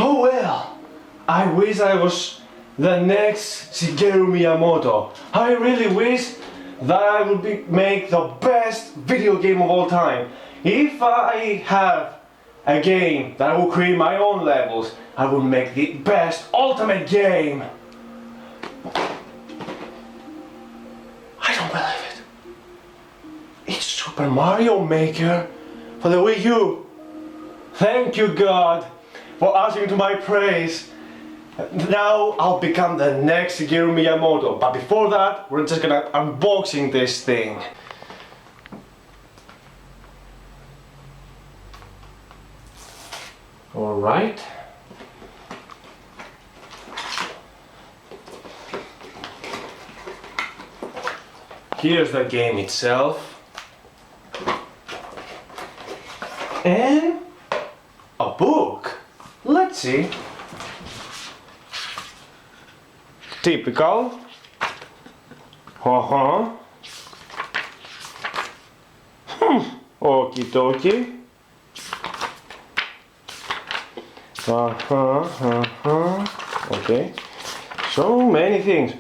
Oh well, I wish I was the next Shigeru Miyamoto. I really wish that I would make the best video game of all time. If I have a game that I will create my own levels, I will make the best ultimate game. I don't believe it. It's Super Mario Maker for the Wii U. Thank you, God, for answering to my praise. Now I'll become the next Shigeru Miyamoto. But before that, we're just gonna unboxing this thing. Alright. Here's the game itself. And a book. Let's see. Typical. Okie dokie. Okay. So many things.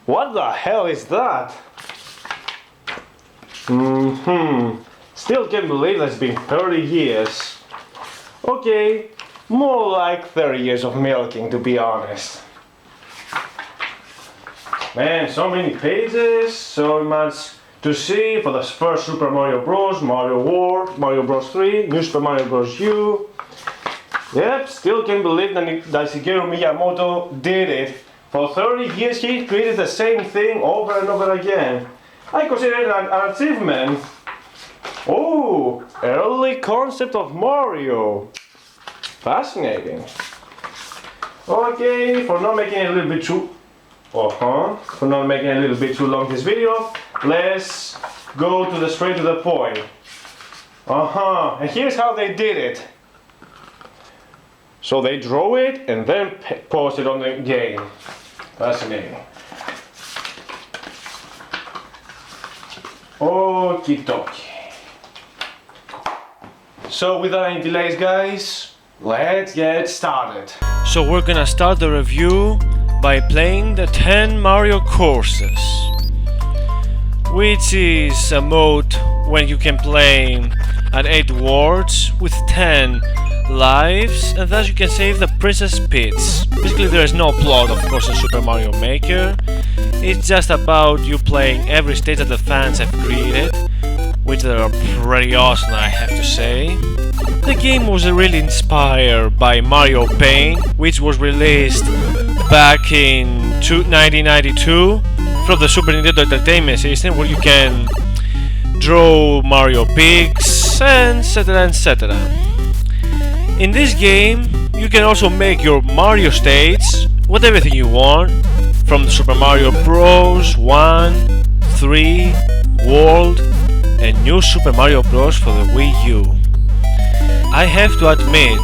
What the hell is that? Still can't believe that's been 30 years. Okay, more like 30 years of milking, to be honest. Man, so many pages, so much to see for the first Super Mario Bros, Mario World, Mario Bros 3, New Super Mario Bros U. Yep, still can't believe that Shigeru Miyamoto did it. For 30 years he created the same thing over and over again. I consider it an achievement. Oh, early concept of Mario. Fascinating. Okay, for not making it a little bit too long this video, let's go to the straight to the point. And here's how they did it. So they draw it and then post it on the game. Fascinating. Okie dokie. So without any delays, guys, let's get started. So we're gonna start the review by playing the 10 Mario courses, which is a mode when you can play at 8 worlds with 10 lives, and thus you can save the Princess Peach. Basically there is no plot, of course, in Super Mario Maker. It's just about you playing every stage that the fans have created, which are pretty awesome, I have to say. The game was really inspired by Mario Paint, which was released back in 1992 from the Super Nintendo Entertainment System, where you can draw Mario pigs, and etc. In this game, you can also make your Mario states with everything you want, from the Super Mario Bros. 1, 3, World, and New Super Mario Bros. For the Wii U. I have to admit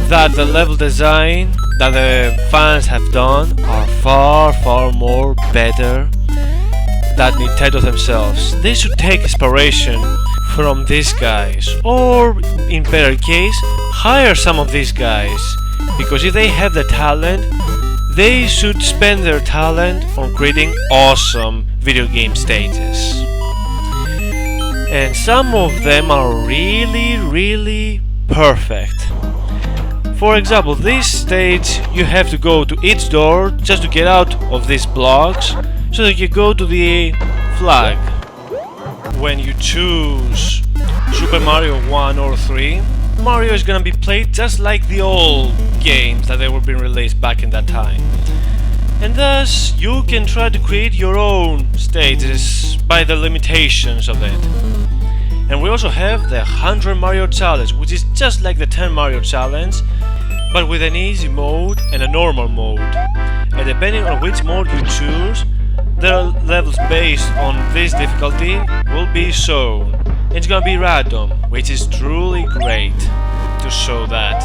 that the level design that the fans have done are far more better than Nintendo themselves. They should take inspiration from these guys, or in better case, hire some of these guys, because if they have the talent, they should spend their talent on creating awesome video game stages. And some of them are really perfect. For example, this stage you have to go to each door just to get out of these blocks, so that you go to the flag. When you choose Super Mario 1 or 3, Mario is gonna be played just like the old games that they were being released back in that time. And thus you can try to create your own stages by the limitations of it. And we also have the 100 Mario Challenge, which is just like the 10 Mario Challenge, but with an easy mode and a normal mode. And depending on which mode you choose, the levels based on this difficulty will be shown. It's gonna be random, which is truly great to show that.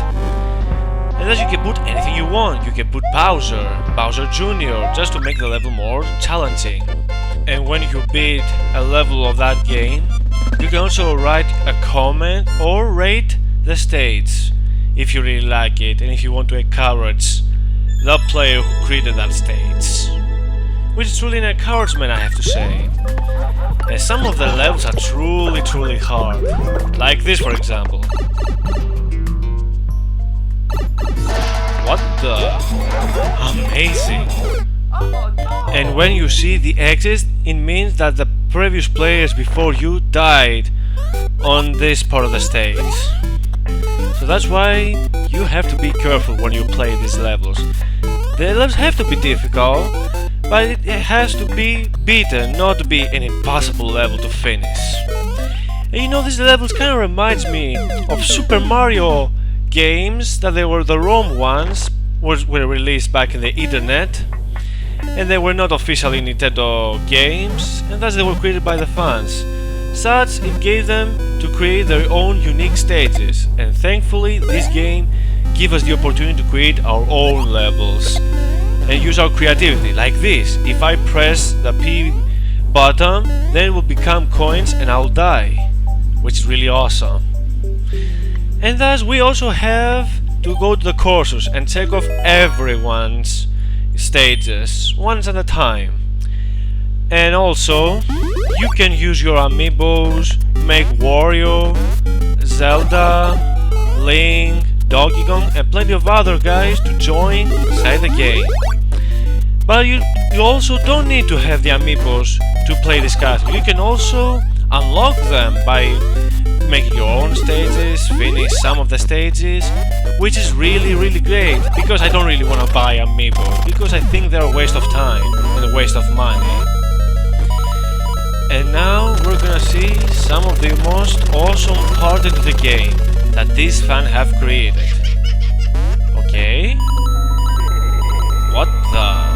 And thus you can put anything you want. You can put Bowser, Bowser Jr., just to make the level more challenging. And when you beat a level of that game, you can also write a comment or rate the stage if you really like it and if you want to encourage the player who created that stage. Which is truly an encouragement, I have to say. And some of the levels are truly hard. Like this, for example. What the? Amazing! And when you see the exits, it means that the previous players before you died on this part of the stage. So that's why you have to be careful when you play these levels. The levels have to be difficult, but it has to be beaten, not to be an impossible level to finish. And you know, these levels kind of reminds me of Super Mario games that they were the ROM ones, were released back in the internet, and they were not officially Nintendo games, and thus they were created by the fans. Such it gave them to create their own unique stages, and thankfully this game gives us the opportunity to create our own levels and use our creativity, like this. If I press the P button, then it will become coins and I'll die, which is really awesome. And thus we also have to go to the courses and check off everyone's stages, once at a time. And also, you can use your amiibos, make Wario, Zelda, Link, Donkey Kong and plenty of other guys to join inside the game. But you also don't need to have the amiibos to play this character. You can also unlock them by making your own stages, finish some of the stages, which is really great, because I don't really want to buy amiibo, because I think they're a waste of time and a waste of money. And now we're gonna see some of the most awesome part into the game that these fans have created. Okay? What the?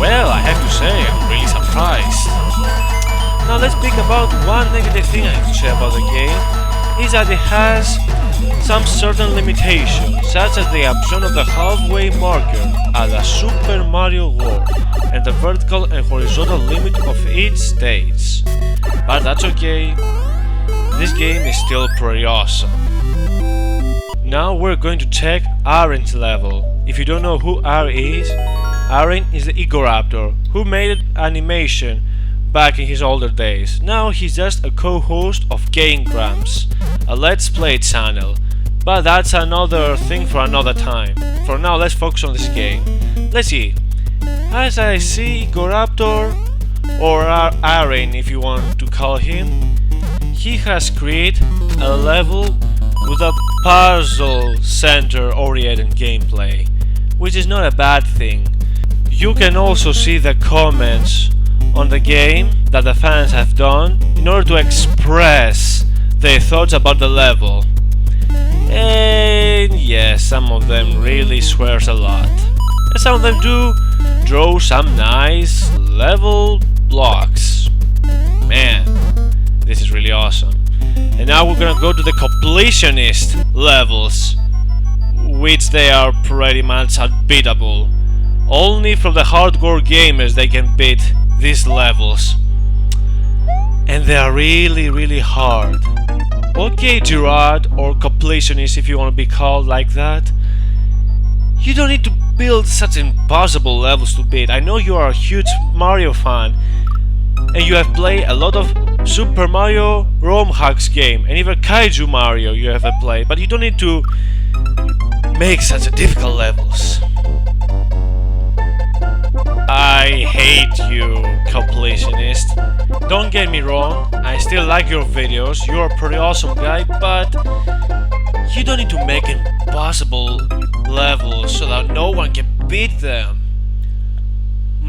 Well, I have to say, I'm really surprised. Now let's speak about one negative thing I have to say about the game, is that it has some certain limitations, such as the absence of the halfway marker at the Super Mario World and the vertical and horizontal limit of each stage. But that's okay, this game is still pretty awesome. Now we're going to check Aaron's level. If you don't know who Aaron is the Egoraptor, who made animation back in his older days. Now he's just a co-host of Game Grumps, a Let's Play channel. But that's another thing for another time. For now, let's focus on this game. Let's see. As I see, Egoraptor, or Aaron if you want to call him, he has created a level with a puzzle center oriented gameplay, which is not a bad thing. You can also see the comments on the game that the fans have done in order to express their thoughts about the level. And yes, some of them really swears a lot. And some of them do draw some nice level blocks. Man, this is really awesome. And now we're gonna go to the completionist levels, which they are pretty much unbeatable. Only from the hardcore gamers they can beat these levels. And they are really hard. Okay, Gerard, or completionist if you want to be called like that. You don't need to build such impossible levels to beat. I know you are a huge Mario fan, and you have played a lot of Super Mario ROM hacks game, and even Kaiju Mario you have played, but you don't need to make such difficult levels. I hate you, completionist. Don't get me wrong, I still like your videos, you're a pretty awesome guy, but you don't need to make impossible levels so that no one can beat them.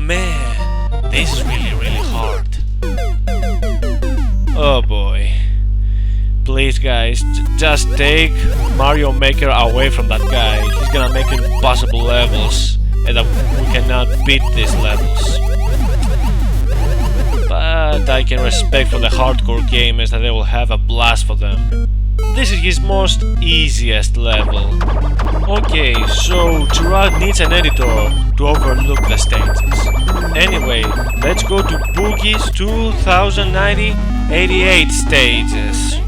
man, this is really hard. Oh boy. Please guys, just take Mario Maker away from that guy. He's gonna make impossible levels and we cannot beat these levels. But I can respect for the hardcore gamers that they will have a blast for them. This is his most easiest level. Okay, so Gerard needs an editor to overlook the stages. Anyway, let's go to Boogie's 2090 88 stages.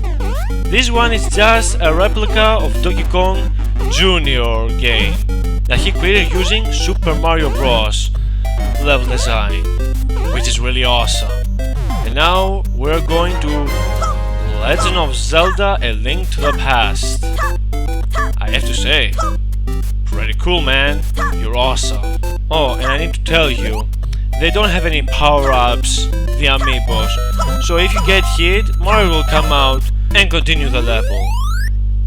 This one is just a replica of Donkey Kong Jr. game that he created using Super Mario Bros. Level design, which is really awesome. And now we're going to Legend of Zelda: A Link to the Past. I have to say, pretty cool, man. You're awesome. Oh, and I need to tell you, they don't have any power-ups, the amiibos. So if you get hit, Mario will come out and continue the level.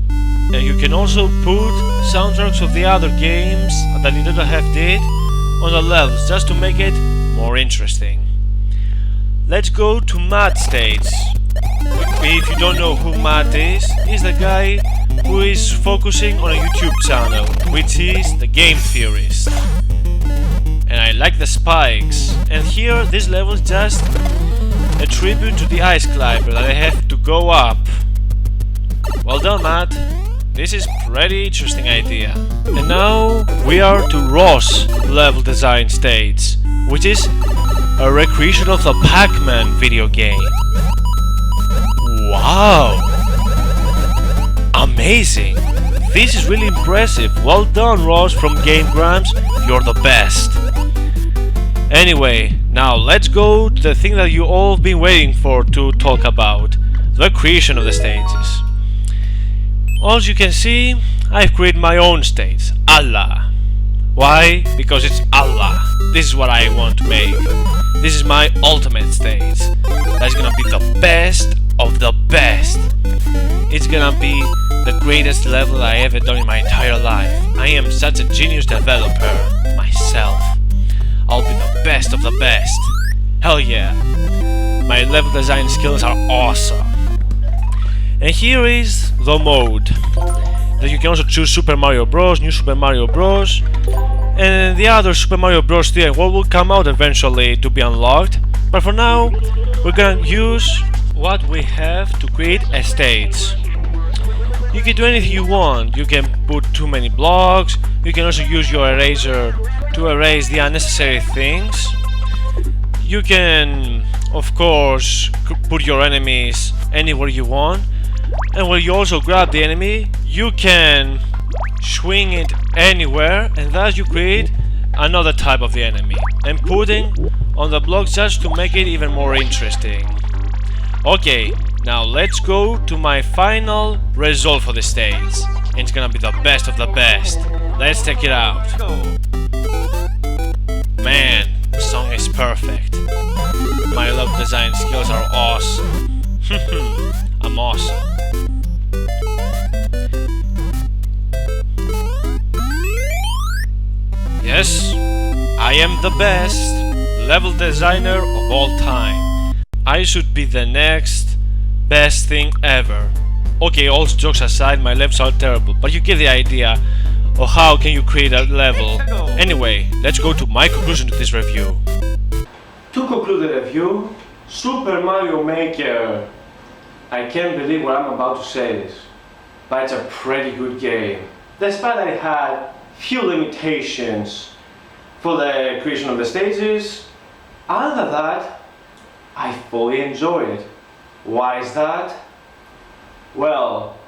And you can also put soundtracks of the other games that Nintendo have did on the levels just to make it more interesting. Let's go to Matt stage. If you don't know who Matt is, he's the guy who is focusing on a YouTube channel, which is The Game Theorist. And I like the spikes. And here, this level is just a tribute to the ice climber that I have to go up. Well done, Matt. This is pretty interesting idea. And now we are to Ross level design stage, which is a recreation of the Pac-Man video game. Wow! Amazing! This is really impressive. Well done, Ross from Game Grumps. You're the best. Anyway, now let's go to the thing that you all have been waiting for to talk about, the creation of the stages. As you can see, I've created my own stage, Allah. Why? Because it's Allah. This is what I want to make. This is my ultimate stage. That's gonna be the best of the best. It's gonna be the greatest level I ever done in my entire life. I am such a genius developer myself. I'll be the best of the best. Hell yeah. My level design skills are awesome. And here is the mode. That you can also choose Super Mario Bros, New Super Mario Bros, and the other Super Mario Bros 3 and what will come out eventually to be unlocked. But for now, we're gonna use what we have to create a stage. You can do anything you want. You can put too many blocks. You can also use your eraser to erase the unnecessary things. You can, of course, put your enemies anywhere you want. And when you also grab the enemy, you can swing it anywhere, and thus you create another type of the enemy and putting on the blocks just to make it even more interesting. Okay, now let's go to my final result for the stage. It's gonna be the best of the best. Let's check it out. Man, the song is perfect. My level design skills are awesome. I'm awesome. Yes, I am the best level designer of all time. I should be the next best thing ever. Okay, all jokes aside, my levels are terrible, but you get the idea of how can you create a level. Anyway, let's go to my conclusion to this review. To conclude the review, Super Mario Maker. I can't believe what I'm about to say this, but it's a pretty good game. Despite I had few limitations for the creation of the stages, other than that, I fully enjoy it. Why is that? Well,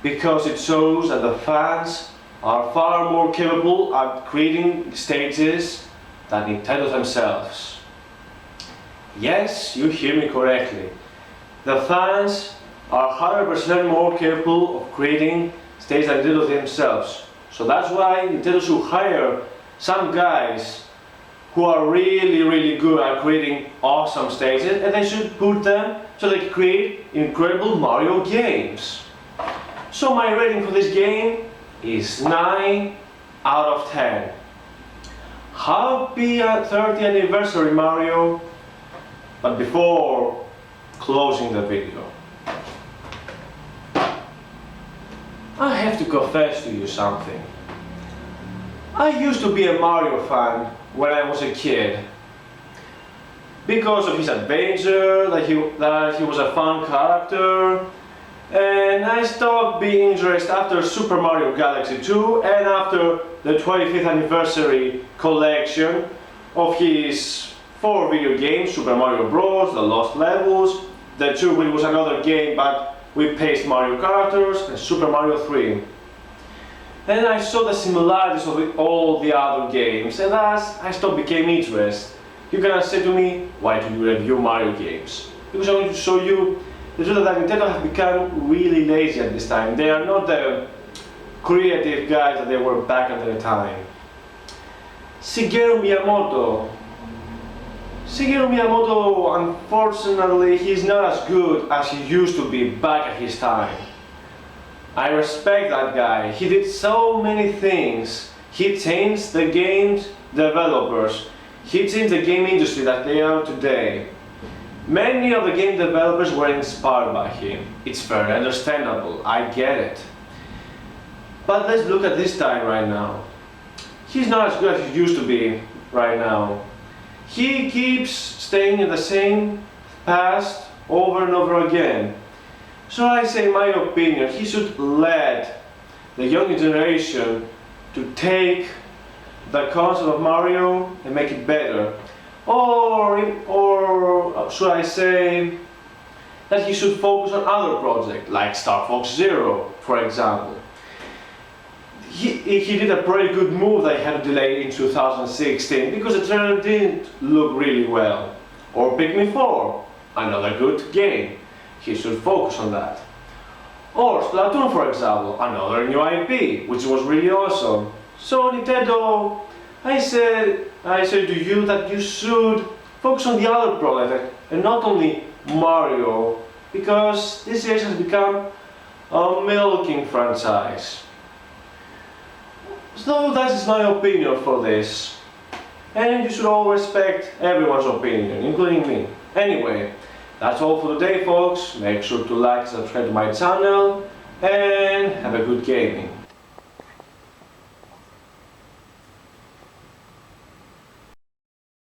because it shows that the fans are far more capable at creating stages than Nintendo themselves. Yes, you hear me correctly. The fans are 100% more capable of creating stages than Nintendo themselves. So that's why Nintendo should hire some guys who are really good at creating awesome stages, and they should put them so they can create incredible Mario games. So my rating for this game is 9 out of 10. Happy 30th anniversary, Mario! But before closing the video, I have to confess to you something. I used to be a Mario fan when I was a kid. Because of his adventure, that he was a fun character, and I stopped being interested after Super Mario Galaxy 2 and after the 25th anniversary collection of his 4 video games, Super Mario Bros., The Lost Levels, the 2 which was another game but with paste Mario characters, and Super Mario 3. And I saw the similarities of all the other games, and thus I stopped becoming interested. You're gonna say to me, why do you review Mario games? Because I want to show you the truth that Nintendo have become really lazy at this time. They are not the creative guys that they were back at their time. Shigeru Miyamoto, unfortunately, he's not as good as he used to be back at his time. I respect that guy. He did so many things. He changed the game's developers. He changed the game industry that they are today. Many of the game developers were inspired by him. It's very understandable, I get it. But let's look at this time right now. He's not as good as he used to be right now. He keeps staying in the same past over and over again. So I say, in my opinion, he should let the younger generation to take the concept of Mario and make it better. Or should I say that he should focus on other projects like Star Fox Zero, for example. He did a pretty good move that he had to delay in 2016 because the trailer didn't look really well. Or Pikmin 4, another good game. He should focus on that. Or Splatoon, for example, another new IP, which was really awesome. So Nintendo, I said to you that you should focus on the other project and not only Mario, because this series has become a milking franchise. So that is my opinion for this. And you should all respect everyone's opinion, including me. Anyway, that's all for today, folks. Make sure to like and subscribe to my channel and have a good gaming.